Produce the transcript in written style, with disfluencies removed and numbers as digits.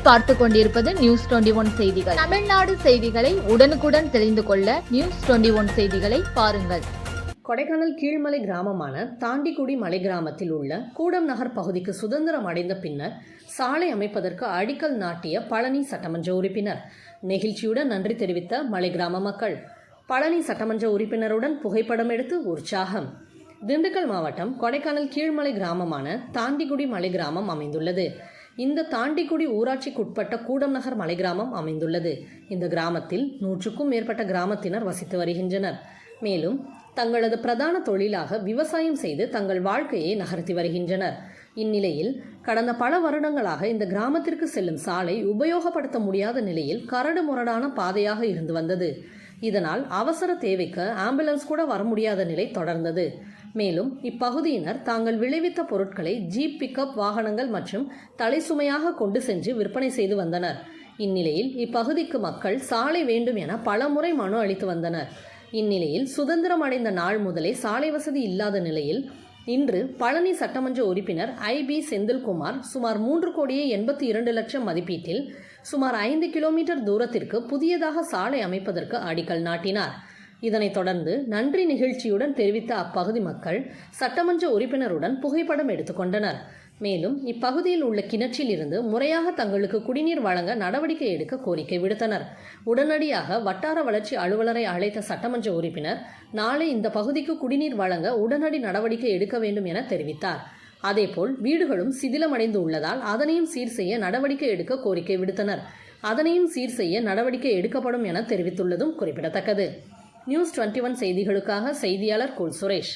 நீங்கள் பார்த்து கொண்டிருப்பது நியூஸ் 21 செய்திகள். தமிழ்நாடு செய்திகளை உடனுக்குடன் தெரிந்து கொள்ள நியூஸ் 21 செய்திகளை பாருங்கள். கொடைக்கானல் கீழ்மலை கிராமமான தாண்டிக்குடி மலை கிராமத்தில் உள்ள கூடம் நகர் பகுதிக்கு சுதந்திரம் அடைந்த பின்னர் சாலை அமைப்பதற்கு அடிக்கல் நாட்டிய பழனி சட்டமன்ற உறுப்பினர். நெகிழ்ச்சியுடன் நன்றி தெரிவித்த மலை கிராம மக்கள். பழனி சட்டமன்ற உறுப்பினருடன் புகைப்படம் எடுத்து உற்சாகம். திண்டுக்கல் மாவட்டம் கொடைக்கானல் கீழ்மலை கிராமமான தாண்டிக்குடி மலை கிராமம் அமைந்துள்ளது. இந்த தாண்டிக்குடி ஊராட்சிக்குட்பட்ட கூடம் நகர் மலை கிராமம் அமைந்துள்ளது. இந்த கிராமத்தில் 100க்கும் மேற்பட்ட கிராமத்தினர் வசித்து வருகின்றனர். மேலும் தங்களது பிரதான தொழிலாக விவசாயம் செய்து தங்கள் வாழ்க்கையை நகர்த்தி வருகின்றனர். இந்நிலையில் கடந்த பல வருடங்களாக இந்த கிராமத்திற்கு செல்லும் சாலை உபயோகப்படுத்த முடியாத நிலையில் கரடு முரடான பாதையாக இருந்து வந்தது. இதனால் அவசர தேவைக்கு ஆம்புலன்ஸ் கூட வர முடியாத நிலை தொடர்ந்தது. மேலும் இப்பகுதியினர் தாங்கள் விளைவித்த பொருட்களை ஜீப் பிக்கப் வாகனங்கள் மற்றும் தலைசுமையாக கொண்டு சென்று விற்பனை செய்து வந்தனர். இந்நிலையில் இப்பகுதிக்கு மக்கள் சாலை வேண்டும் என பலமுறை மனு அளித்து வந்தனர். இந்நிலையில் சுதந்திரம் அடைந்த நாள் முதலே சாலை வசதி இல்லாத நிலையில் இன்று பழனி சட்டமன்ற உறுப்பினர் IB செந்தில்குமார் சுமார் 3,82,00,000 மதிப்பீட்டில் சுமார் 5 கிலோமீட்டர் தூரத்திற்கு புதியதாக சாலை அமைப்பதற்கு அடிக்கல் நாட்டினார். இதனைத் தொடர்ந்து நன்றி நிகழ்ச்சியுடன் தெரிவித்த அப்பகுதி மக்கள் சட்டமன்ற உறுப்பினருடன் புகைப்படம் எடுத்துக்கொண்டனர். மேலும் இப்பகுதியில் உள்ள கிணற்றில் இருந்து முறையாக தங்களுக்கு குடிநீர் வழங்க நடவடிக்கை எடுக்க கோரிக்கை விடுத்தனர். உடனடியாக வட்டார வளர்ச்சி அலுவலரை அழைத்த சட்டமன்ற உறுப்பினர் நாளை இந்த பகுதிக்கு குடிநீர் வழங்க உடனடி நடவடிக்கை எடுக்க வேண்டும் என தெரிவித்தார். அதேபோல் வீடுகளும் சிதிலமடைந்து உள்ளதால் அதனையும் சீர் செய்ய நடவடிக்கை எடுக்க கோரிக்கை விடுத்தனர். அதனையும் சீர் செய்ய நடவடிக்கை எடுக்கப்படும் என தெரிவித்துள்ளதும் குறிப்பிடத்தக்கது. நியூஸ் 21 செய்திகளுக்காக செய்தியாளர் குல் சுரேஷ்.